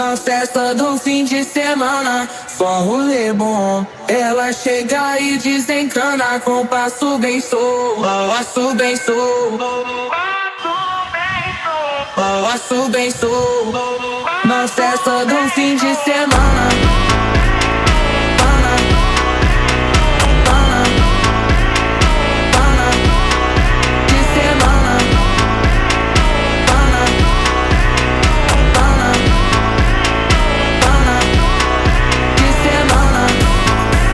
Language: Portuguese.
Na festa do fim de semana, só rolê bom. Ela chega e desencana com passo bem sou, passo bem sou, passo bem sou. Na festa do fim de semana.